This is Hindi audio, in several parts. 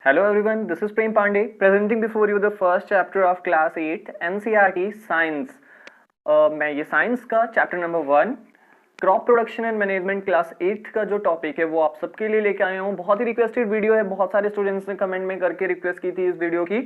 Hello everyone, this is Prem Pandey presenting before you the first chapter of class 8 NCERT Science। मैं ये साइंस का chapter number 1 crop production and management class 8 का जो टॉपिक है वो आप सबके लिए लेके आया हूँ। बहुत ही रिक्वेस्टेड वीडियो है, बहुत सारे स्टूडेंट्स ने कमेंट में करके रिक्वेस्ट की थी इस वीडियो की,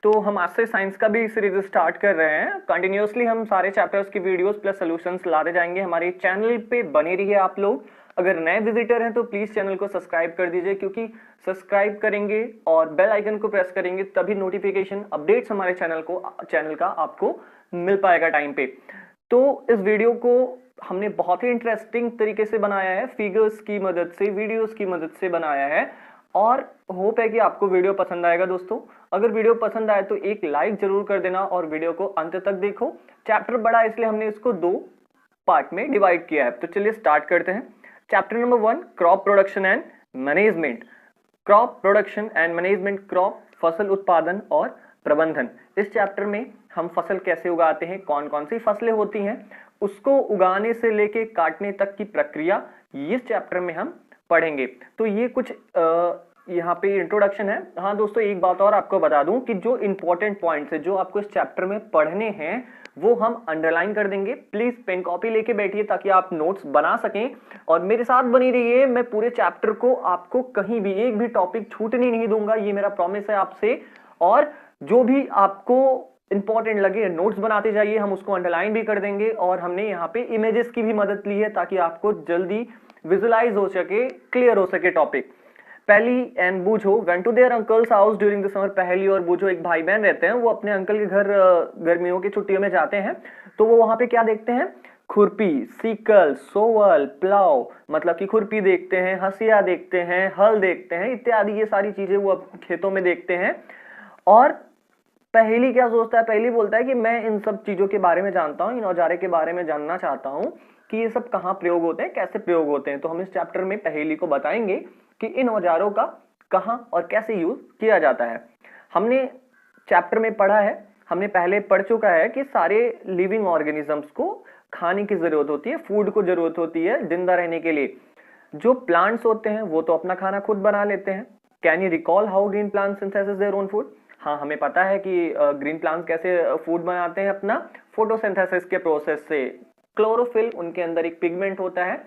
तो हम आज से साइंस का भी सीरीज स्टार्ट कर रहे हैं। कंटिन्यूअसली हम सारे चैप्टर्स की वीडियोस प्लस सॉल्यूशंस लाते जाएंगे। हमारे चैनल पे बने रहिए आप लोग। अगर नए विजिटर हैं तो प्लीज चैनल को सब्सक्राइब कर दीजिए, क्योंकि सब्सक्राइब करेंगे और बेल आइकन को प्रेस करेंगे तभी नोटिफिकेशन अपडेट्स हमारे चैनल का आपको मिल पाएगा टाइम पे। तो इस वीडियो को हमने बहुत ही इंटरेस्टिंग तरीके से बनाया है, फिगर्स की मदद से, वीडियोस की मदद से बनाया है, और होप है कि आपको वीडियो पसंद आएगा। दोस्तों अगर वीडियो पसंद आए तो एक लाइक जरूर कर देना और वीडियो को अंत तक देखो। चैप्टर बड़ा है इसलिए हमने इसको 2 पार्ट में डिवाइड किया है। तो चलिए स्टार्ट करते हैं। Chapter number 1 crop production and management. Crop production and management, crop फसल उत्पादन और प्रबंधन। इस चैप्टर में हम फसल कैसे उगाते हैं, कौन कौन सी फसलें होती हैं, उसको उगाने से लेके काटने तक की प्रक्रिया इस चैप्टर में हम पढ़ेंगे। तो ये कुछ यहाँ पे इंट्रोडक्शन है। हाँ दोस्तों, एक बात और आपको बता दूं कि जो इंपॉर्टेंट पॉइंट्स है जो आपको इस चैप्टर में पढ़ने हैं वो हम अंडरलाइन कर देंगे। प्लीज पेन कॉपी लेके बैठिए ताकि आप नोट्स बना सकें और मेरे साथ बनी रहिए। मैं पूरे चैप्टर को आपको कहीं भी एक भी टॉपिक छूटने नहीं दूंगा, ये मेरा प्रॉमिस है आपसे। और जो भी आपको इंपॉर्टेंट लगे नोट्स बनाते जाइए, हम उसको अंडरलाइन भी कर देंगे। और हमने यहाँ पे इमेजेस की भी मदद ली है ताकि आपको जल्दी विजुलाइज हो सके, क्लियर हो सके topic. Paheli and Boojho went to their uncle's house during the summer. Paheli और बूझो एक भाई बहन रहते हैं, वो अपने अंकल के घर गर्मियों की छुट्टियों में जाते हैं। तो वो वहां पे क्या देखते हैं? खुरपी, सीकल, सोवल, प्लाव, मतलब कि खुरपी देखते हैं, हसिया देखते हैं, हल देखते हैं, इत्यादि ये सारी चीजें वो खेतों में देखते हैं। और पहली क्या सोचता है? पहली बोलता है कि मैं इन सब चीजों के बारे में जानता हूँ, इन औजारे के बारे में जानना चाहता हूँ कि ये सब कहाँ प्रयोग होते हैं, कैसे प्रयोग होते हैं। तो हम इस चैप्टर में पहेली को बताएंगे कि इन औजारों का कहाँ और कैसे यूज किया जाता है। हमने चैप्टर में पढ़ा है, हमने पहले पढ़ चुका है कि सारे लिविंग ऑर्गेनिजम्स को खाने की जरूरत होती है, फूड को जरूरत होती है जिंदा रहने के लिए। जो प्लांट्स होते हैं वो तो अपना खाना खुद बना लेते हैं। Can you recall how green plants synthesis their own food? हाँ, हमें पता है कि ग्रीन प्लांट्स कैसे फूड बनाते हैं अपना फोटोसिंथेसिस के प्रोसेस से। क्लोरोफिल, उनके अंदर एक पिगमेंट होता है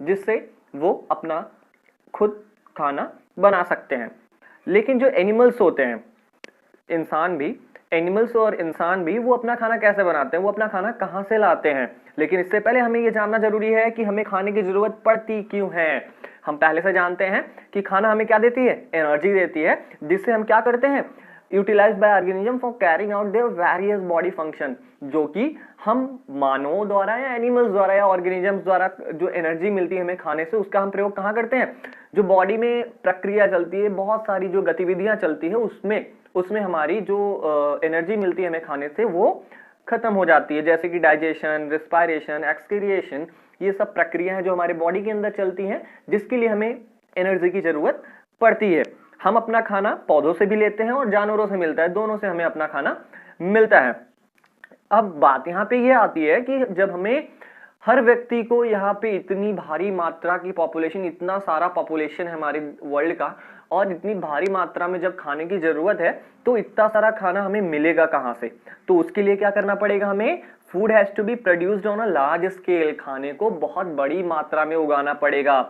जिससे वो अपना खुद खाना बना सकते हैं। लेकिन जो एनिमल्स होते हैं, इंसान भी, एनिमल्स और इंसान भी, वो अपना खाना कैसे बनाते हैं, वो अपना खाना कहाँ से लाते हैं? लेकिन इससे पहले हमें ये जानना जरूरी है कि हमें खाने की जरूरत पड़ती क्यों है। हम पहले से जानते हैं कि खाना हमें क्या देती है? एनर्जी देती है, जिससे हम क्या करते हैं? Utilized by organism for carrying out their various body function. जो कि हम मानवों द्वारा या एनिमल्स द्वारा या ऑर्गेनिजम्स द्वारा जो एनर्जी मिलती है हमें खाने से, उसका हम प्रयोग कहाँ करते हैं? जो बॉडी में प्रक्रिया चलती है, बहुत सारी जो गतिविधियां चलती है, उसमें हमारी जो एनर्जी मिलती है हमें खाने से वो खत्म हो जाती है। जैसे कि डाइजेशन, रेस्पिरेशन, एक्सक्रिएशन, ये सब प्रक्रियाएं जो हमारे बॉडी के अंदर चलती हैं, जिसके लिए हमें एनर्जी की जरूरत पड़ती है। हम अपना खाना पौधों से भी लेते हैं और जानवरों से मिलता है, दोनों से हमें अपना खाना मिलता है। अब बात यहाँ पे ये आती है कि जब हमें हर व्यक्ति को यहाँ पे इतनी भारी मात्रा की पॉपुलेशन, इतना सारा पॉपुलेशन है हमारे वर्ल्ड का, और इतनी भारी मात्रा में जब खाने की जरूरत है तो इतना सारा खाना हमें मिलेगा कहाँ से? तो उसके लिए क्या करना पड़ेगा हमें? Food has to be produced on a large scale. खाने को बहुत बड़ी मात्रा में उगाना पड़ेगा।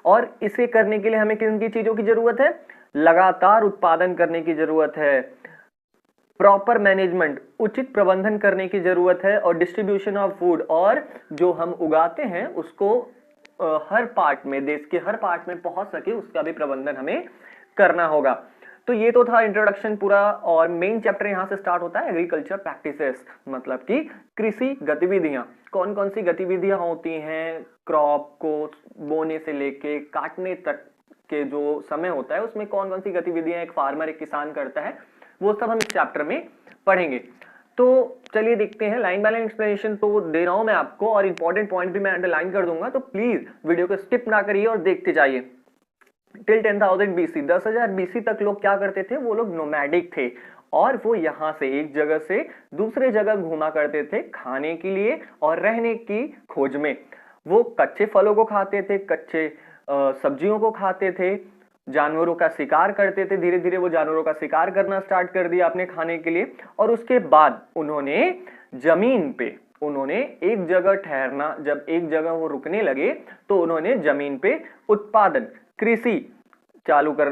और इसे करने के लिए हमें किन की चीजों की जरूरत है? लगातार उत्पादन करने की जरूरत है, प्रॉपर मैनेजमेंट, उचित प्रबंधन करने की जरूरत है, और डिस्ट्रीब्यूशन ऑफ फूड, और जो हम उगाते हैं उसको हर पार्ट में, देश के हर पार्ट में पहुंच सके, उसका भी प्रबंधन हमें करना होगा। तो ये तो था इंट्रोडक्शन पूरा, और मेन चैप्टर यहां से स्टार्ट होता है एग्रीकल्चर प्रैक्टिसेस, मतलब कि कृषि गतिविधियां। कौन कौन सी गतिविधियां होती हैं क्रॉप को बोने से लेके काटने तक के जो समय होता है, उसमें कौन कौन सी गतिविधियां एक फार्मर, एक किसान करता है, वो सब हम इस चैप्टर में पढ़ेंगे। तो चलिए देखते हैं। लाइन बाय लाइन एक्सप्लेनेशन तो दे रहा हूं मैं आपको, और इंपॉर्टेंट पॉइंट भी मैं अंडरलाइन कर दूंगा, तो प्लीज वीडियो को स्किप ना करिए और देखते जाइए। टिल 10,000 BC, 10,000 BC तक लोग क्या करते थे? वो लोग नोमैडिक थे, और वो यहां से एक जगह से दूसरे जगह घूमा करते थे खाने के लिए और रहने की खोज में। वो कच्चे फलों को खाते थे, कच्चे सब्जियों को खाते थे, जानवरों का शिकार करते थे, धीरे धीरे वो जानवरों का शिकार करना स्टार्ट कर दिया अपने खाने के लिए, और उसके बाद उन्होंने जमीन पे उन्होंने एक जगह ठहरना, जब एक जगह वो रुकने लगे तो उन्होंने जमीन पे उत्पादन, कृषि चालू कर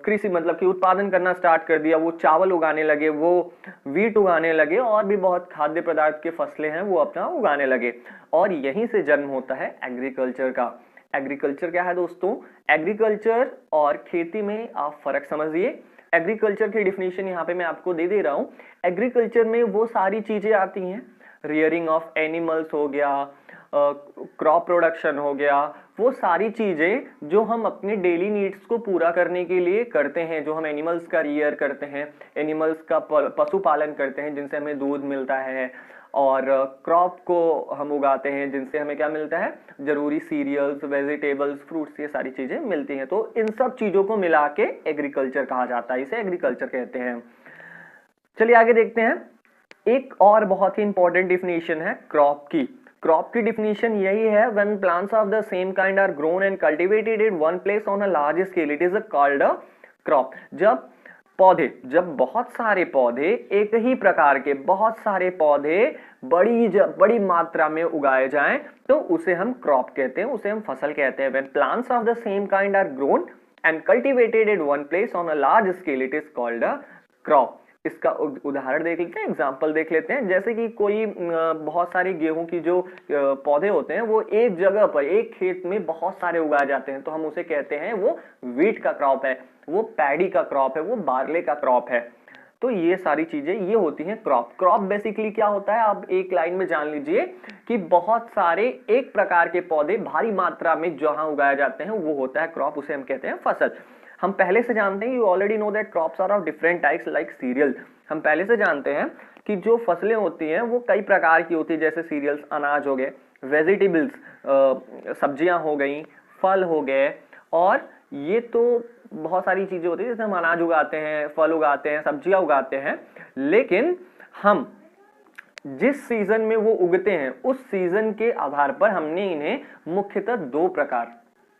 कृषि मतलब कि उत्पादन करना स्टार्ट कर दिया। वो चावल उगाने लगे, वो वीट उगाने लगे, और भी बहुत खाद्य पदार्थ के फसलें हैं वो अपना उगाने लगे, और यहीं से जन्म होता है एग्रीकल्चर का। एग्रीकल्चर क्या है दोस्तों? एग्रीकल्चर और खेती में आप फर्क समझिए। एग्रीकल्चर की डिफिनेशन यहाँ पे मैं आपको दे दे रहा हूँ। एग्रीकल्चर में वो सारी चीजें आती हैं, रियरिंग ऑफ एनिमल्स हो गया, क्रॉप प्रोडक्शन हो गया, वो सारी चीजें जो हम अपने डेली नीड्स को पूरा करने के लिए करते हैं, जो हम एनिमल्स का रियर करते हैं, एनिमल्स का पशुपालन करते हैं जिनसे हमें दूध मिलता है, और क्रॉप को हम उगाते हैं जिनसे हमें क्या मिलता है? जरूरी सीरियल्स, वेजिटेबल्स, फ्रूट्स, ये सारी चीजें मिलती हैं। तो इन सब चीजों को मिला के एग्रीकल्चर कहा जाता है, इसे एग्रीकल्चर कहते हैं। चलिए आगे देखते हैं। एक और बहुत ही इंपॉर्टेंट डिफिनेशन है क्रॉप की। क्रॉप की डिफिनेशन यही है, when plants of the same kind are grown and cultivated in one place on a large scale, it is called a crop. जब बहुत सारे पौधे, एक ही प्रकार के बहुत सारे पौधे बड़ी मात्रा में उगाए जाएं तो उसे हम क्रॉप कहते हैं, उसे हम फसल कहते हैं। When plants of the same kind are grown and cultivated in one place on a large scale, it is called a crop. इसका उदाहरण देख लेते हैं, एग्जाम्पल देख लेते हैं। जैसे कि कोई बहुत सारे गेहूं की जो पौधे होते हैं वो एक जगह पर, एक खेत में बहुत सारे उगाए जाते हैं, तो हम उसे कहते हैं वो वीट का क्रॉप है, वो पैडी का क्रॉप है, वो बार्ले का क्रॉप है। तो ये सारी चीजें ये होती हैं क्रॉप। क्रॉप बेसिकली क्या होता है, आप एक लाइन में जान लीजिए कि बहुत सारे एक प्रकार के पौधे भारी मात्रा में जहां उगाए जाते हैं वो होता है क्रॉप, उसे हम कहते हैं फसल। हम पहले से जानते हैं, you already know that crops are of different types like cereal. हम पहले से जानते हैं कि जो फसलें होती हैं वो कई प्रकार की होती है, जैसे सीरियल्स अनाज हो गए, वेजिटेबल्स सब्जियां हो गई, फल हो गए, और ये तो बहुत सारी चीजें होती है जैसे हम अनाज उगाते हैं, फल उगाते हैं, सब्जियां उगाते हैं। लेकिन हम जिस सीजन में वो उगते हैं उस सीजन के आधार पर हमने इन्हें मुख्यतः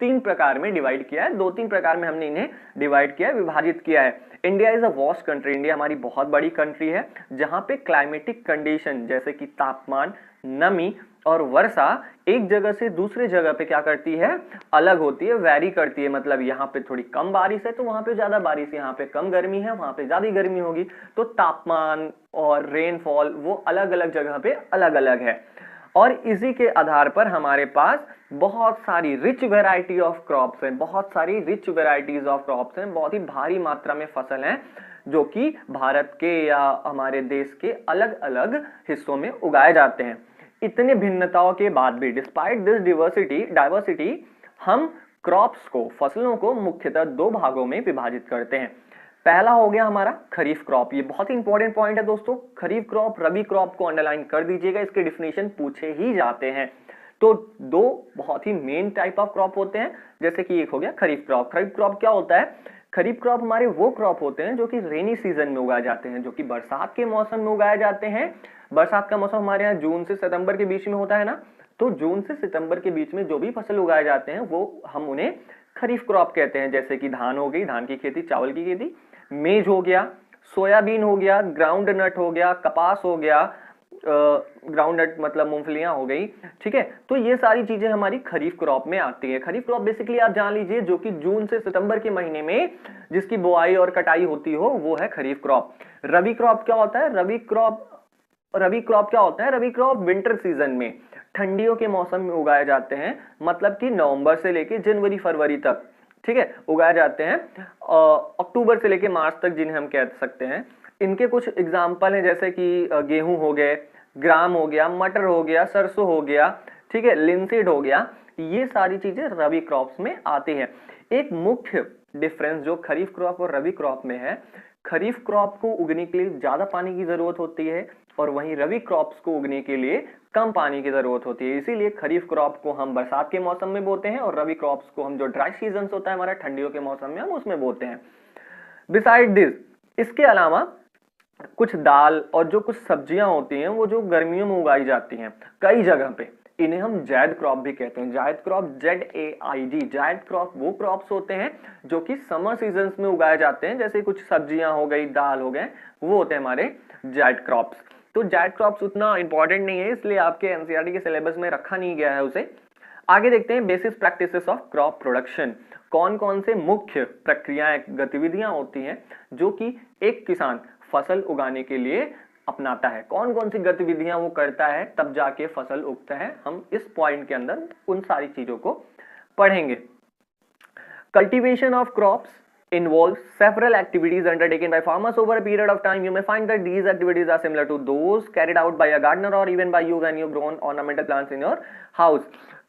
तीन प्रकार में डिवाइड किया है। 2-3 प्रकार में हमने इन्हें डिवाइड किया है, विभाजित किया है। India is a vast country. India हमारी बहुत बड़ी कंट्री है जहां पे क्लाइमेटिक कंडीशन जैसे कि तापमान, नमी और वर्षा एक जगह से दूसरे जगह पे क्या करती है, अलग होती है, वैरी करती है। मतलब यहाँ पे थोड़ी कम बारिश है तो वहां पे ज्यादा बारिश, यहाँ पे कम गर्मी है वहां पे ज्यादा गर्मी होगी। तो तापमान और रेनफॉल वो अलग अलग जगह पे अलग अलग है, और इसी के आधार पर हमारे पास बहुत सारी रिच वेराइटी ऑफ क्रॉप्स हैं, बहुत सारी रिच वेराइटीज ऑफ क्रॉप्स हैं, बहुत ही भारी मात्रा में फसल हैं जो कि भारत के या हमारे देश के अलग अलग हिस्सों में उगाए जाते हैं। इतने भिन्नताओं के बाद भी, डिस्पाइट दिस डाइवर्सिटी, हम क्रॉप्स को, फसलों को मुख्यतः 2 भागों में विभाजित करते हैं। पहला हो गया हमारा खरीफ क्रॉप। ये बहुत ही इंपॉर्टेंट पॉइंट है दोस्तों। खरीफ क्रॉप, रबी क्रॉप को अंडरलाइन कर दीजिएगा, इसके डिफिनेशन पूछे ही जाते हैं। तो 2 बहुत ही मेन टाइप ऑफ क्रॉप होते हैं, जैसे कि एक हो गया खरीफ क्रॉप। खरीफ क्रॉप क्या होता है? खरीफ क्रॉप हमारे वो क्रॉप होते हैं जो कि रेनी सीजन में उगाए जाते हैं, जो कि बरसात के मौसम में उगाए जाते हैं। बरसात का मौसम हमारे यहाँ जून से सितंबर के बीच में होता है ना, तो जून से सितंबर के बीच में जो भी फसल उगाए जाते हैं वो हम उन्हें खरीफ क्रॉप कहते हैं। जैसे कि धान हो गई, धान की खेती, चावल की खेती, मेज हो गया, सोयाबीन हो गया, ग्राउंड नट हो गया, कपास हो गया, ग्राउंड नट मतलब मूंगफलियां हो गई, ठीक है। तो ये सारी चीजें हमारी खरीफ क्रॉप में आती है। खरीफ क्रॉप बेसिकली आप जान लीजिए जो कि जून से सितंबर के महीने में जिसकी बुआई और कटाई होती हो वो है खरीफ क्रॉप। रबी क्रॉप क्या होता है? रबी क्रॉप क्या होता है? रबी क्रॉप विंटर सीजन में, ठंडियों के मौसम में उगाए जाते हैं, मतलब कि नवंबर से लेकर जनवरी फरवरी तक, ठीक है, उगाए जाते हैं। अक्टूबर से लेकर मार्च तक जिन्हें हम कह सकते हैं। इनके कुछ एग्जाम्पल हैं जैसे कि गेहूं हो गए, ग्राम हो गया, मटर हो गया, सरसों हो गया, ठीक है, लिंसीड हो गया। ये सारी चीजें रबी क्रॉप्स में आती हैं। एक मुख्य डिफरेंस जो खरीफ क्रॉप और रबी क्रॉप में है, खरीफ क्रॉप को उगने के लिए ज्यादा पानी की जरूरत होती है और वहीं रबी क्रॉप्स को उगने के लिए कम पानी की जरूरत होती है। इसीलिए खरीफ क्रॉप को हम बरसात के मौसम में बोते हैं और रबी क्रॉप्स को हम जो ड्राई सीजन होता है हमारा ठंडियों के मौसम में, हम उसमें बोते हैं। बिसाइड दिस, इसके अलावा कुछ दाल और जो कुछ सब्जियां होती हैं वो जो गर्मियों में उगाई जाती हैं कई जगह पे, इन्हें हम जायद क्रॉप भी कहते हैं। जायद क्रॉप, ZAID, जायद क्रॉप वो क्रॉप्स होते हैं जो कि समर सीजन्स में उगाए जाते हैं, जैसे कुछ सब्जियां हो गई, दाल हो गए, वो होते हैं हमारे जायद क्रॉप्स। तो जायद क्रॉप्स उतना इंपॉर्टेंट नहीं है, इसलिए आपके एनसीईआरटी के सिलेबस में रखा नहीं गया है उसे। आगे देखते हैं basic practices of crop production. कौन कौन से मुख्य प्रक्रियाएं, गतिविधियां होती हैं जो कि एक किसान फसल उगाने के लिए अपनाता है, कौन कौन सी गतिविधियां वो करता है तब जाके फसल उगता है। हम इस पॉइंट के अंदर उन सारी चीजों को पढ़ेंगे। Cultivation of crops involves several activities undertaken by farmers over a period of time. You may find that these activities are similar to those carried out by a gardener or even by you when you grown ornamental plants in your house.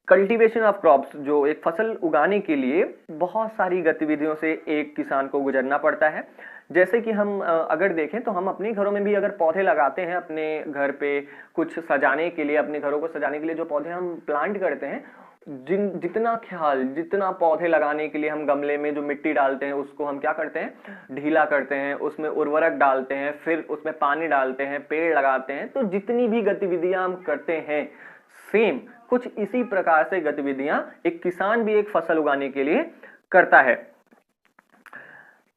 Cultivation of crops, जो एक फसल उगाने के लिए बहुत सारी गतिविधियों से एक किसान को गुजरना पड़ता है। जैसे कि हम अगर देखें तो हम अपने घरों में भी अगर पौधे लगाते हैं, अपने घर पे कुछ सजाने के लिए, अपने घरों को सजाने के लिए जो पौधे हम प्लांट करते हैं, जितना ख्याल, जितना पौधे लगाने के लिए हम गमले में जो मिट्टी डालते हैं उसको हम क्या करते हैं, ढीला करते हैं, उसमें उर्वरक डालते हैं, फिर उसमें पानी डालते हैं, पेड़ लगाते हैं। तो जितनी भी गतिविधियां हम करते हैं, सेम कुछ इसी प्रकार से गतिविधियां एक किसान भी एक फसल उगाने के लिए करता है।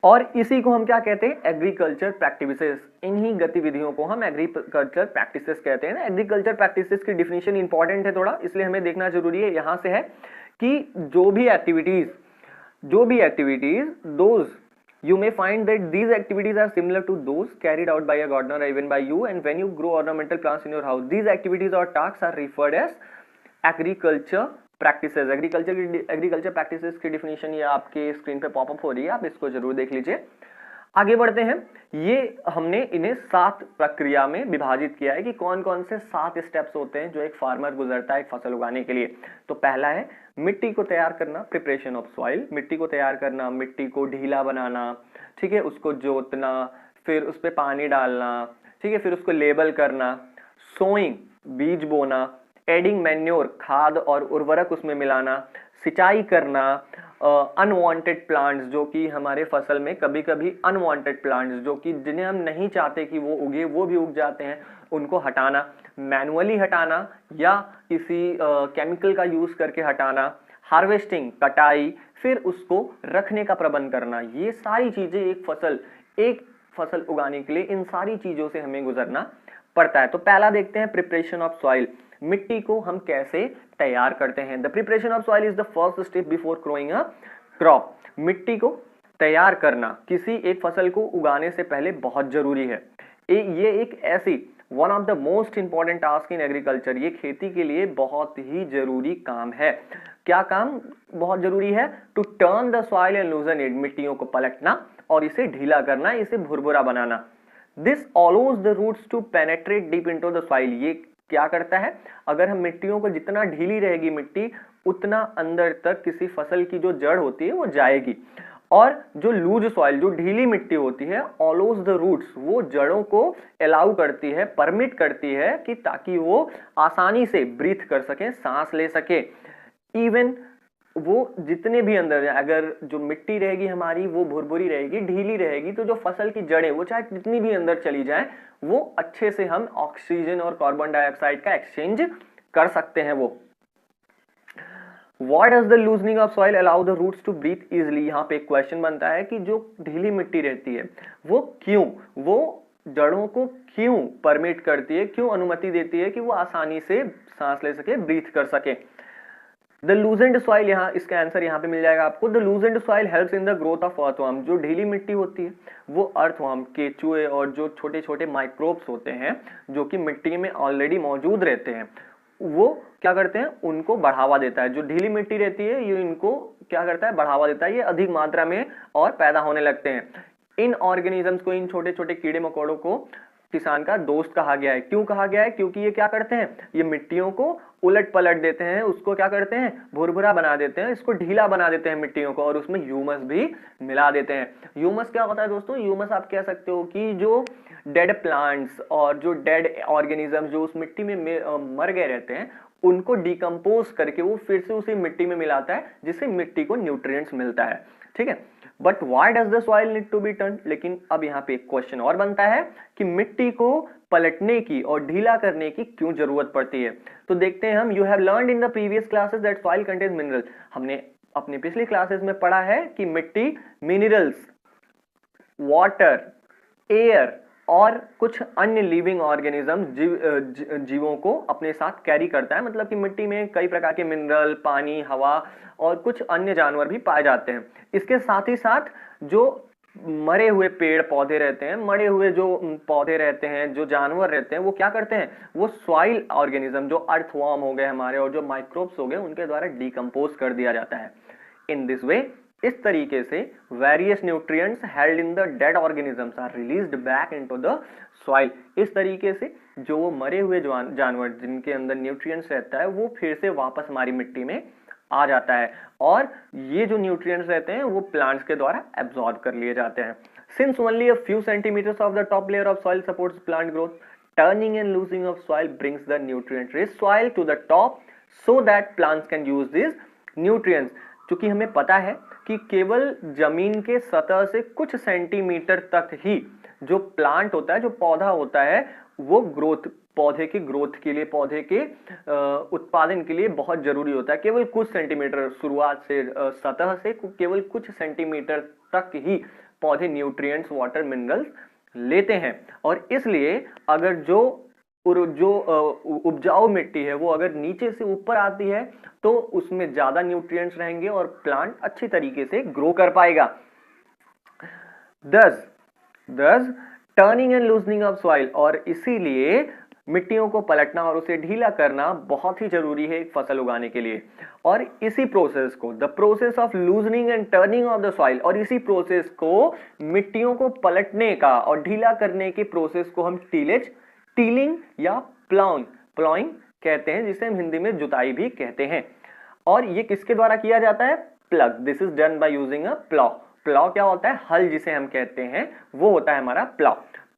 और इसी को हम क्या कहते हैं, एग्रीकल्चर प्रैक्टिसेस। इन्हीं गतिविधियों को हम एग्रीकल्चर प्रैक्टिसेस कहते हैं। एग्रीकल्चर प्रैक्टिसेस की डिफिनीशन इंपॉर्टेंट है थोड़ा, इसलिए हमें देखना जरूरी है। यहां से है कि जो भी activities those you may find that these activities are similar to those carried out by a gardener or even by you, and when you grow ornamental plants in your house, these activities or tasks are referred as agriculture practices. Agriculture practices की डिफिनीशन ये आपके स्क्रीन पे पॉपअप हो रही है, आप इसको जरूर देख लीजिए। आगे बढ़ते हैं। ये हमने इन्हें 7 प्रक्रिया में विभाजित किया है कि कौन कौन से 7 स्टेप्स होते हैं जो एक फार्मर गुजरता है एक फसल उगाने के लिए। तो पहला है मिट्टी को तैयार करना, प्रिपरेशन ऑफ सॉइल। मिट्टी को तैयार करना, मिट्टी को ढीला बनाना, ठीक है, उसको जोतना, फिर उस पर पानी डालना, ठीक है, फिर उसको लेबल करना, सोइंग, बीज बोना, एडिंग मैन्योर, खाद और उर्वरक उसमें मिलाना, सिंचाई करना, अनवांटेड प्लांट्स, जो कि हमारे फसल में कभी कभी अनवांटेड प्लांट्स जो कि जिन्हें हम नहीं चाहते कि वो उगे, वो भी उग जाते हैं, उनको हटाना, मैनुअली हटाना या किसी केमिकल का यूज करके हटाना, हार्वेस्टिंग, कटाई, फिर उसको रखने का प्रबंध करना। ये सारी चीजें एक फसल उगाने के लिए इन सारी चीजों से हमें गुजरना पड़ता है। तो पहला देखते हैं प्रिपरेशन ऑफ सॉइल। मिट्टी को हम कैसे तैयार करते हैं। The preparation of soil is the first step before growing a crop. मिट्टी को तैयार करना किसी एक फसल को उगाने से पहले बहुत जरूरी है। ये एक ऐसी one of the most important task in agriculture, ये खेती के लिए बहुत ही जरूरी काम है। क्या काम बहुत जरूरी है? To turn the soil and loosen it, मिट्टियों को पलटना और इसे ढीला करना, इसे भुरभुरा बनाना। This allows the roots to penetrate deep into the soil. ये क्या करता है, अगर हम मिट्टियों को, जितना ढीली रहेगी मिट्टी उतना अंदर तक किसी फसल की जो जड़ होती है वो जाएगी। और जो लूज सॉइल, जो ढीली मिट्टी होती है, अलाउज द रूट्स, वो जड़ों को अलाउ करती है, परमिट करती है कि ताकि वो आसानी से ब्रीथ कर सके, सांस ले सके। इवन वो जितने भी अंदर, अगर जो मिट्टी रहेगी हमारी वो भुरभुरी रहेगी, ढीली रहेगी, तो जो फसल की जड़ें वो चाहे जितनी भी अंदर चली जाए, वो अच्छे से हम ऑक्सीजन और कार्बन डाइऑक्साइड का एक्सचेंज कर सकते हैं। वो What does the loosening of soil allow the roots to breathe easily? यहाँ पे एक क्वेश्चन बनता है कि जो ढीली मिट्टी रहती है वो क्यों, वो जड़ों को क्यों परमिट करती है, क्यों अनुमति देती है कि वो आसानी से सांस ले सके, ब्रीथ कर सके। द लूजेंड सॉइल, यहाँ इसका आंसर यहाँ पे मिल जाएगा आपको। The loosened soil helps in the growth of earthworm. जो ढीली मिट्टी होती है वो अर्थवर्म, केचुए और जो छोटे छोटे माइक्रोब्स होते हैं जो कि मिट्टी में ऑलरेडी मौजूद रहते हैं, वो क्या करते हैं, उनको बढ़ावा देता है। जो ढीली मिट्टी रहती है ये इनको क्या करता है, बढ़ावा देता है, ये अधिक मात्रा में और पैदा होने लगते हैं। इन ऑर्गेनिजम्स को, इन छोटे छोटे कीड़े मकोड़ों को किसान का दोस्त कहा गया है। क्यों कहा गया है? क्योंकि ये क्या करते हैं, ये मिट्टियों को उलट पलट देते हैं, उसको क्या करते हैं, भुरभुरा बना देते हैं, इसको ढीला बना देते हैं मिट्टियों को, और उसमें ह्यूमस भी मिला देते हैं। ह्यूमस क्या होता है दोस्तों? ह्यूमस आप कह सकते हो कि जो डेड प्लांट्स और जो डेड ऑर्गेनिजम्स जो उस मिट्टी में मर गए रहते हैं, उनको डिकम्पोज करके वो फिर से उसी मिट्टी में मिलाता है, जिससे मिट्टी को न्यूट्रिएंट्स मिलता है। ठीक है, but why does the soil need to be turn. लेकिन अब यहाँ पे एक क्वेश्चन और बनता है कि मिट्टी को पलटने की और ढीला करने की क्यों जरूरत पड़ती है। तो देखते हैं हम, you have learned in the previous classes that soil contains mineral. हमने अपनी पिछली क्लासेस में पढ़ा है कि मिट्टी मिनरल्स, वाटर, एयर और कुछ अन्य लिविंग ऑर्गेनिज्म जीवों को अपने साथ कैरी करता है। मतलब कि मिट्टी में कई प्रकार के मिनरल, पानी, हवा और कुछ अन्य जानवर भी पाए जाते हैं। इसके साथ ही साथ जो मरे हुए पेड़ पौधे रहते हैं, मरे हुए जो पौधे रहते हैं, जो जानवर रहते हैं, वो क्या करते हैं, वो सॉइल ऑर्गेनिज्म, जो अर्थवर्म हो गए हमारे और जो माइक्रोब्स हो गए, उनके द्वारा डिकम्पोज कर दिया जाता है। इन दिस वे, इस तरीके से various nutrients held in the dead organisms are released back into the soil. इस तरीके से जो वो मरे हुए जानवर जिनके अंदर न्यूट्रिएंट्स रहता है, वो फिर से वापस हमारी मिट्टी में आ जाता है और ये जो न्यूट्रिएंट्स रहते हैं वो प्लांट्स के द्वारा एब्जॉर्ब कर लिए जाते हैं। Since only a few centimeters of the top layer of soil supports plant growth, turning and loosing of soil brings the nutrient rich soil to the top so that plants can use this nutrients. क्योंकि हमें पता है कि केवल जमीन के सतह से कुछ सेंटीमीटर तक ही जो प्लांट होता है, जो पौधा होता है, वो ग्रोथ, पौधे के ग्रोथ के लिए, पौधे के उत्पादन के लिए बहुत जरूरी होता है। केवल कुछ सेंटीमीटर, शुरुआत से सतह से केवल कुछ सेंटीमीटर तक ही पौधे न्यूट्रिएंट्स, वाटर, मिनरल्स लेते हैं। और इसलिए अगर जो उपजाऊ मिट्टी है वो अगर नीचे से ऊपर आती है तो उसमें ज्यादा न्यूट्रिएंट्स रहेंगे और प्लांट अच्छी तरीके से ग्रो कर पाएगा। दस turning and loosening of soil, और इसीलिए मिट्टियों को पलटना और उसे ढीला करना बहुत ही जरूरी है एक फसल उगाने के लिए। और इसी प्रोसेस को, the process of loosening and turning of the soil, और इसी प्रोसेस को, मिट्टियों को पलटने का और ढीला करने के प्रोसेस को हम टीलेज, टीलिंग या प्लॉइंग कहते हैं, जिसे हम हिंदी में जुताई भी कहते हैं। और ये किसके द्वारा किया जाता है, plug. This is done by using a plough. Plough क्या होता है, हल जिसे हम कहते हैं, वो होता है हमारा plough.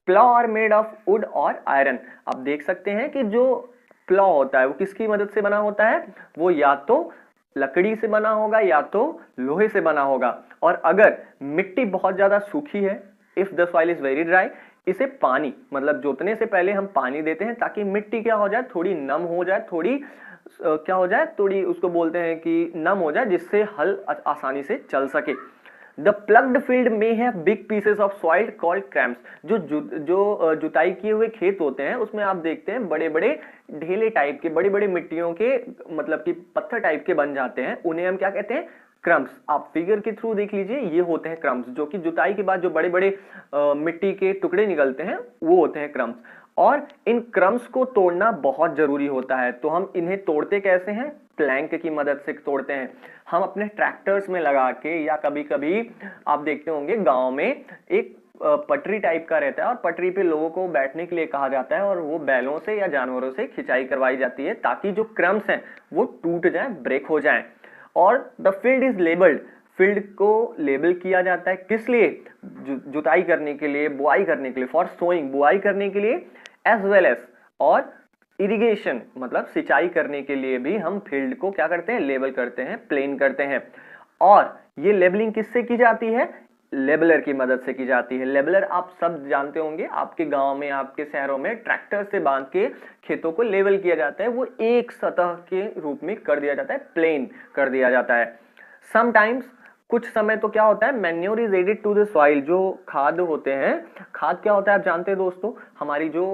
Plough are made of wood और आयरन। आप देख सकते हैं कि जो प्लॉ होता है वो किसकी मदद से बना होता है, वो या तो लकड़ी से बना होगा या तो लोहे से बना होगा। और अगर मिट्टी बहुत ज्यादा सूखी है, if the soil is very dry, इसे पानी, मतलब जोतने से पहले हम पानी देते हैं ताकि मिट्टी क्या हो जाए, थोड़ी नम हो जाए, थोड़ी क्या हो जाए, थोड़ी उसको बोलते हैं कि नम हो जाए, जिससे हल आसानी से चल सके। द प्लग्ड फील्ड में है big pieces of soil called cramps. जो जुताई किए हुए खेत होते हैं उसमें आप देखते हैं बड़े बड़े ढेले टाइप के, बड़े बड़े मिट्टियों के, मतलब कि पत्थर टाइप के बन जाते हैं, उन्हें हम क्या कहते हैं, क्रम्स। आप फिगर के थ्रू देख लीजिए, ये होते हैं क्रम्स, जो कि जुताई के बाद जो बड़े बड़े मिट्टी के टुकड़े निकलते हैं वो होते हैं क्रम्स। और इन क्रम्स को तोड़ना बहुत जरूरी होता है। तो हम इन्हें तोड़ते कैसे हैं, प्लैंक की मदद से तोड़ते हैं। हम अपने ट्रैक्टर्स में लगा के, या कभी कभी आप देखते होंगे गांव में एक पटरी टाइप का रहता है और पटरी पे लोगों को बैठने के लिए कहा जाता है और वो बैलों से या जानवरों से खिंचाई करवाई जाती है ताकि जो क्रम्स हैं वो टूट जाए, ब्रेक हो जाए। और the field is labelled, field को लेबल किया जाता है किस लिए, जुताई करने के लिए, बुआई करने के लिए, फॉर सोइंग, बुआई करने के लिए, एज वेल एज, और इरिगेशन मतलब सिंचाई करने के लिए भी हम फील्ड को क्या करते हैं, लेबल करते हैं, प्लेन करते हैं। और ये लेबलिंग किससे की जाती है, लेबलर की मदद से की जाती है। लेबलर आप सब जानते होंगे, आपके गांव में, आपके शहरों में ट्रैक्टर से बांध के खेतों को लेबल किया जाता है, वो एक सतह के रूप में कर दिया जाता है, प्लेन कर दिया जाता है। समटाइम्स, कुछ समय तो क्या होता है, manure is added to the soil. जो खाद होते हैं, खाद क्या होता है आप जानते हैं दोस्तों, हमारी जो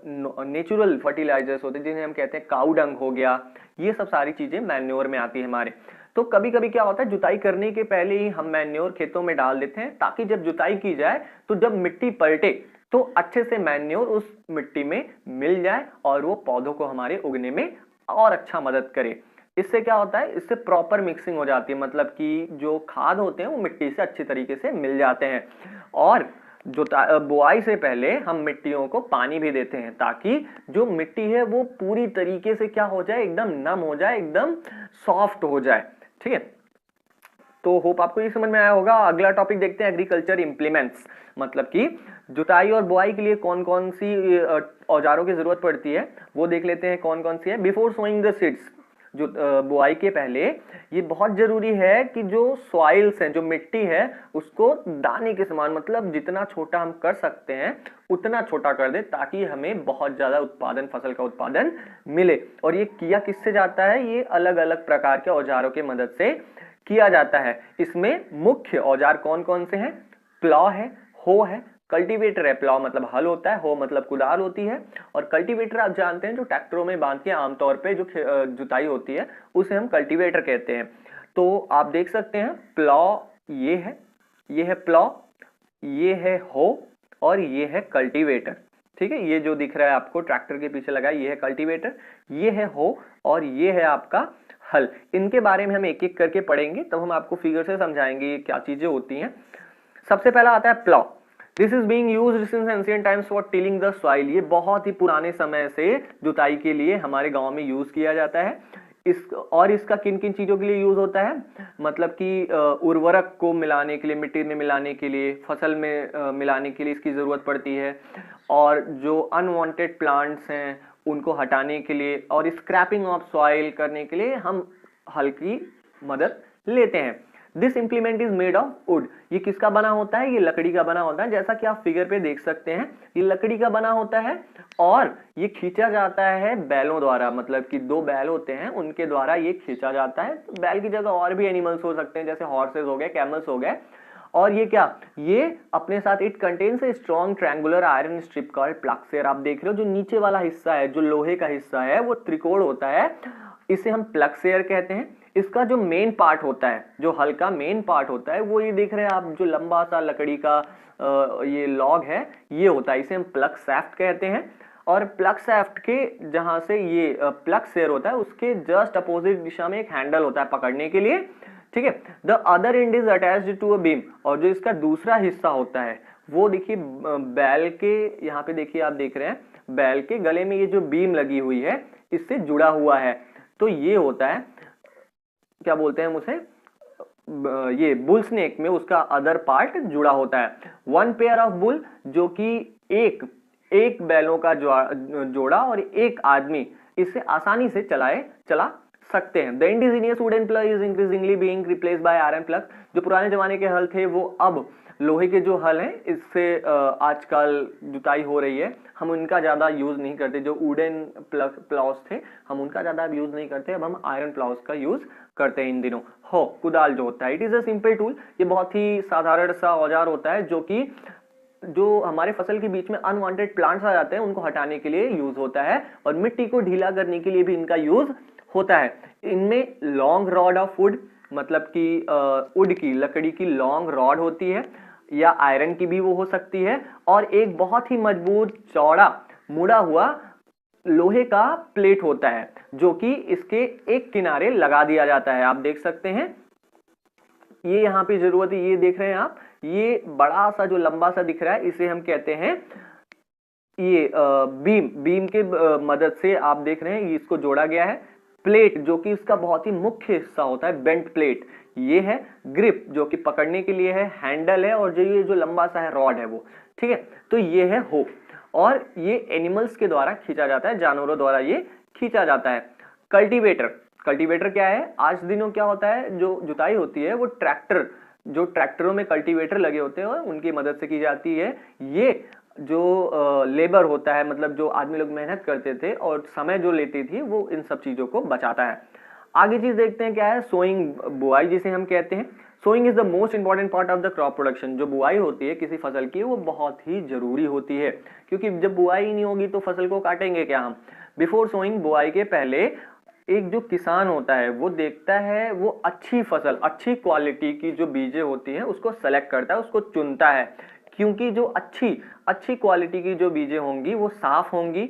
नेचुरल फर्टिलाइजर्स होते हैं जिन्हें हम कहते हैं काऊ डंग हो गया, ये सब सारी चीजें मैन्योर में आती है हमारे। तो कभी कभी क्या होता है, जुताई करने के पहले ही हम मैन्योर खेतों में डाल देते हैं ताकि जब जुताई की जाए तो जब मिट्टी पलटे तो अच्छे से मैन्योर उस मिट्टी में मिल जाए और वो पौधों को हमारे उगने में और अच्छा मदद करे। इससे क्या होता है, इससे प्रॉपर मिक्सिंग हो जाती है, मतलब कि जो खाद होते हैं वो मिट्टी से अच्छी तरीके से मिल जाते हैं। और जो बुआई से पहले हम मिट्टियों को पानी भी देते हैं ताकि जो मिट्टी है वो पूरी तरीके से क्या हो जाए, एकदम नम हो जाए, एकदम सॉफ्ट हो जाए। ठीक है, तो होप आपको ये समझ में आया होगा। अगला टॉपिक देखते हैं, एग्रीकल्चर इंप्लीमेंट्स, मतलब कि जुताई और बुआई के लिए कौन कौन सी औजारों की जरूरत पड़ती है वो देख लेते हैं, कौन कौन सी है। बिफोर सोइंग द सीड्स, जो बुआई के पहले ये बहुत जरूरी है कि जो सॉइल्स हैं, जो मिट्टी है, उसको दाने के समान, मतलब जितना छोटा हम कर सकते हैं उतना छोटा कर दे, ताकि हमें बहुत ज्यादा उत्पादन, फसल का उत्पादन मिले। और ये किया किससे जाता है? ये अलग अलग प्रकार के औजारों की मदद से किया जाता है। इसमें मुख्य औजार कौन कौन से हैं? प्लॉ है, हो है, कल्टीवेटर है। प्लॉ मतलब हल होता है, हो मतलब कुदाल होती है, और कल्टीवेटर आप जानते हैं जो ट्रैक्टरों में बांध के आमतौर पे जो जुताई होती है उसे हम कल्टीवेटर कहते हैं। तो आप देख सकते हैं प्लॉ ये है प्लॉ, ये है हो, और ये है कल्टीवेटर। ठीक है, ये जो दिख रहा है आपको ट्रैक्टर के पीछे लगा है, ये है कल्टीवेटर, ये है हो, और ये है आपका हल। इनके बारे में हम एक एक करके पढ़ेंगे, तब हम आपको फिगर से समझाएंगे ये क्या चीजें होती हैं। सबसे पहला आता है plough. This is being used since ancient times for tilling the soil. ये बहुत ही पुराने समय से जुताई के लिए हमारे गांव में यूज किया जाता है। इसका किन किन चीजों के लिए यूज होता है? मतलब कि उर्वरक को मिलाने के लिए, मिट्टी में मिलाने के लिए, फसल में मिलाने के लिए इसकी जरूरत पड़ती है, और जो अनवांटेड प्लांट्स हैं उनको हटाने के लिए, और स्क्रैपिंग ऑफ सॉइल करने के लिए हम हल की मदद लेते हैं। This implement is made of would. ये किसका बना होता है? ये लकड़ी का बना होता है। जैसा कि आप फिगर पे देख सकते हैं, ये लकड़ी का बना होता है, और ये खींचा जाता है बैलों द्वारा। मतलब कि दो बैल होते हैं, उनके द्वारा ये खींचा जाता है। बैल की जगह और भी एनिमल्स हो सकते हैं, जैसे हॉर्सेस हो गए, कैमल्स हो गए। और ये क्या, ये अपने साथ it contains a strong triangular iron strip called ploughshare. आप देख रहे हो जो नीचे वाला हिस्सा है, जो लोहे का हिस्सा है, वो त्रिकोण होता है, इसे हम प्लक्सेर कहते हैं। इसका जो मेन पार्ट होता है, जो हल का मेन पार्ट होता है, वो ये देख रहे हैं आप, जो लंबा सा लकड़ी का ये लॉग है, ये होता है, इसे हम प्लग सैफ्ट कहते हैं। और प्लग सैफ्ट के जहां से ये प्लग सेयर होता है, उसके जस्ट अपोजिट दिशा में एक हैंडल होता है पकड़ने के लिए। ठीक है, the other end is attached to a beam. और जो इसका दूसरा हिस्सा होता है वो देखिए बैल के, यहाँ पे देखिए आप देख रहे हैं बैल के गले में ये जो बीम लगी हुई है इससे जुड़ा हुआ है। तो ये होता है, क्या बोलते हैं उसे, ये बुल स्नेक में उसका अदर पार्ट जुड़ा होता है। वन पेयर ऑफ बुल, जो कि एक बैलों का जोड़ा और एक आदमी इससे आसानी से चला सकते हैं। The indigenous wooden plug is increasingly being replaced by iron plug. जो पुराने जमाने के हल थे वो अब लोहे के जो हल हैं इससे आजकल जुताई हो रही है, हम उनका ज्यादा यूज नहीं करते। जो वुडन प्लाउज थे हम उनका ज्यादा यूज नहीं करते, अब हम आयरन प्लाउज का यूज करते हैं इन दिनों। हो, कुदाल जो होता है, it is a simple tool. ये बहुत ही साधारण सा औजार होता है, जो हमारे फसल के बीच में अनवांटेड प्लांट्स आ जाते हैं उनको हटाने के लिए यूज होता है, और मिट्टी को ढीला करने के लिए भी इनका यूज होता है। इनमें लॉन्ग रॉड ऑफ वुड, मतलब कि वुड की, लकड़ी की लॉन्ग रॉड होती है, या आयरन की भी वो हो सकती है, और एक बहुत ही मजबूत चौड़ा मुड़ा हुआ लोहे का प्लेट होता है, जो कि इसके एक किनारे लगा दिया जाता है। आप देख सकते हैं ये यहाँ पे जरूरत है, ये देख रहे हैं आप, ये बड़ा सा जो लंबा सा दिख रहा है इसे हम कहते हैं ये बीम के मदद से आप देख रहे हैं इसको जोड़ा गया है। प्लेट जो कि इसका बहुत ही मुख्य हिस्सा होता है, बेंट प्लेट, ये है। ग्रिप जो कि पकड़ने के लिए है, हैंडल है, और ये जो लंबा सा है रॉड है वो। ठीक है, तो ये है हो, और ये एनिमल्स के द्वारा खींचा जाता है, जानवरों द्वारा ये खींचा जाता है। कल्टीवेटर क्या है? आज दिनों क्या होता है, जो जुताई होती है वो जो ट्रैक्टरों में कल्टीवेटर लगे होते हैं उनकी मदद से की जाती है। ये जो लेबर होता है, मतलब जो आदमी लोग मेहनत करते थे और समय जो लेती थी, वो इन सब चीजों को बचाता है। आगे चीज देखते हैं क्या है, सोइंग, बुआई जिसे हम कहते हैं। Sowing is the most important part of the crop production. जो बुआई होती है किसी फसल की, वो बहुत ही जरूरी होती है, क्योंकि जब बुआई ही नहीं होगी तो फसल को काटेंगे क्या हम। बिफोर सोइंग, बुआई के पहले एक जो किसान होता है वो देखता है, वो अच्छी फसल, अच्छी क्वालिटी की जो बीजें होती हैं उसको सेलेक्ट करता है, उसको चुनता है, क्योंकि जो अच्छी क्वालिटी की जो बीजें होंगी वो साफ होंगी,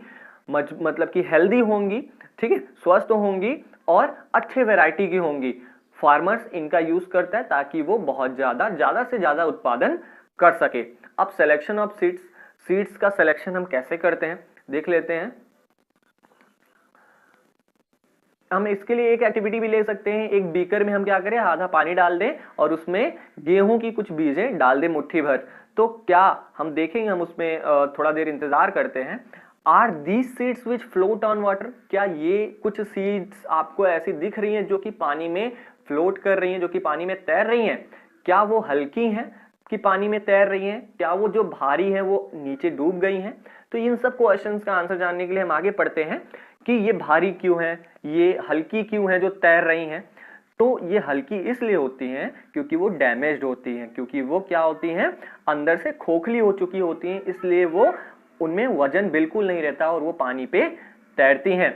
मतलब कि हेल्दी होंगी, ठीक है, स्वस्थ होंगी, और अच्छे वैरायटी की होंगी। फार्मर्स इनका यूज करता है ताकि वो बहुत ज्यादा से ज्यादा उत्पादन कर सके। अब सिलेक्शन ऑफ सीड्स का सिलेक्शन हम कैसे करते हैं देख लेते हैं। हम इसके लिए एक एक्टिविटी भी ले सकते हैं। एक बीकर में हम क्या करें, आधा पानी डाल दें और उसमें गेहूं की कुछ बीजें डाल दें, मुट्ठी भर। तो क्या हम देखेंगे, हम उसमें थोड़ा देर इंतजार करते हैं, are these seeds which float on water, क्या ये कुछ सीड्स आपको ऐसी दिख रही हैं जो कि पानी में फ्लोट कर रही हैं, जो कि पानी में तैर रही हैं? क्या वो हल्की हैं कि पानी में तैर रही हैं? क्या वो जो भारी हैं वो नीचे डूब गई हैं? तो इन सब क्वेश्चंस का आंसर जानने के लिए हम आगे पढ़ते हैं कि ये भारी क्यों हैं, ये हल्की क्यों हैं जो तैर रही हैं। तो ये हल्की इसलिए होती हैं क्योंकि वो डैमेज्ड होती हैं, क्योंकि वो क्या होती हैं, अंदर से खोखली हो चुकी होती हैं, इसलिए वो उनमें वजन बिल्कुल नहीं रहता और वो पानी पे तैरती हैं।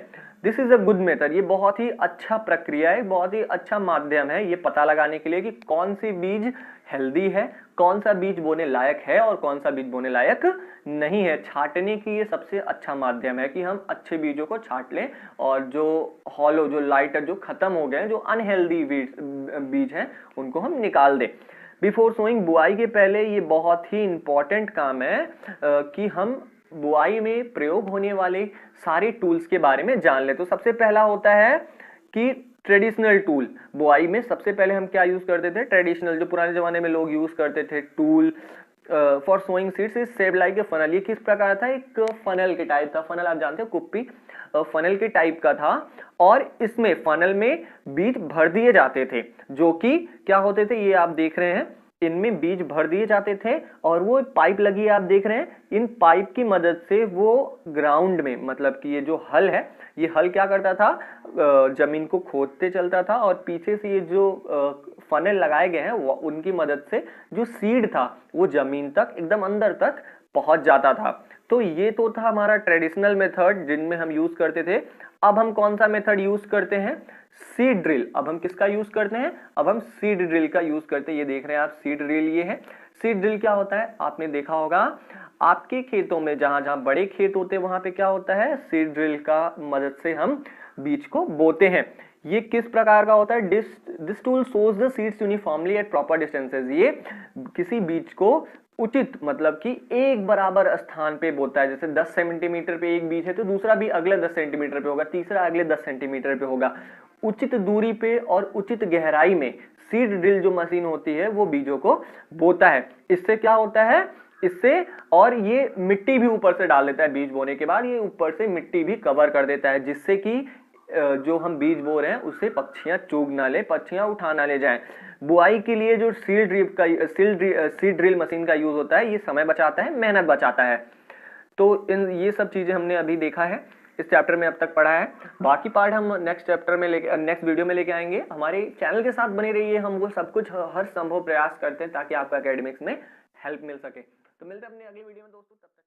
This is a good method, ये बहुत ही अच्छा प्रक्रिया है, बहुत ही अच्छा माध्यम है ये पता लगाने के लिए कि कौन सी बीज हेल्दी है, कौन सा बीज बोने लायक है और कौन सा बीज बोने लायक नहीं है। छांटने की ये सबसे अच्छा माध्यम है कि हम अच्छे बीजों को छांट लें और जो हॉलो, जो लाइटर, जो खत्म हो गए, जो अनहेल्दी बीज हैं उनको हम निकाल दें। बिफोर सोइंग, बुआई के पहले ये बहुत ही इंपॉर्टेंट काम है कि हम बुआई में प्रयोग होने वाले सारे टूल्स के बारे में जान ले। तो सबसे पहला होता है कि ट्रेडिशनल टूल। बुआई में सबसे पहले हम क्या यूज करते थे? ट्रेडिशनल, जो पुराने जमाने में लोग यूज करते थे tool for sowing seeds is shaped like a funnel. ये किस प्रकार था? एक फनल के टाइप था। फनल आप जानते हो, कुप्पी, फनल के टाइप का था और इसमें फनल में बीज भर दिए जाते थे, जो कि क्या होते थे, ये आप देख रहे हैं, इनमें बीज भर दिए जाते थे और वो पाइप लगी है, आप देख रहे हैं, इन पाइप की मदद से वो ग्राउंड में, मतलब कि ये जो हल है, ये हल क्या करता था, जमीन को खोदते चलता था और पीछे से ये जो फनल लगाए गए हैं उनकी मदद से जो सीड था वो जमीन तक, एकदम अंदर तक पहुंच जाता था। तो ये तो था हमारा ट्रेडिशनल मेथड जिनमें हम यूज करते थे। अब हम कौन सा मेथड यूज करते हैं? Seed drill. अब हम किसका यूज करते हैं? अब हम सीड ड्रिल का यूज करते हैं। ये देख रहे हैं आप, सीड ड्रिल ये है। सीड ड्रिल क्या होता है? आपने देखा होगा आपके खेतों में, जहां जहां बड़े खेत होते हैं वहां पे क्या होता है, सीड ड्रिल का मदद से हम बीज को बोते हैं। ये किस प्रकार का होता है? This tool shows the seeds uniformly eight proper distances. ये किसी बीज को उचित, मतलब कि एक बराबर स्थान पे बोता है। जैसे 10 सेंटीमीटर पे एक बीज है तो दूसरा भी अगले 10 सेंटीमीटर पे होगा, तीसरा अगले 10 सेंटीमीटर पे होगा। उचित दूरी पे और उचित गहराई में सीड ड्रिल जो मशीन होती है वो बीजों को बोता है। इससे क्या होता है, इससे, और ये मिट्टी भी ऊपर से डाल देता है। बीज बोने के बाद ये ऊपर से मिट्टी भी कवर कर देता है, जिससे कि जो हम बीज बो रहे हैं उससे पक्षियां चूग ना ले, पक्षियां उठा ना ले जाएं। बुआई के लिए जो सीड ड्रिल मशीन का यूज होता है, ये समय बचाता है, मेहनत बचाता है। तो ये सब चीजें हमने अभी देखा है, इस चैप्टर में अब तक पढ़ा है। बाकी पार्ट हम नेक्स्ट चैप्टर में नेक्स्ट वीडियो में लेके आएंगे। हमारे चैनल के साथ बने रहिए, हम वो सब कुछ हर संभव प्रयास करते हैं ताकि आपको एकेडमिक्स में हेल्प मिल सके। तो मिलते हैं अपने अगली वीडियो में दोस्तों, तब तक।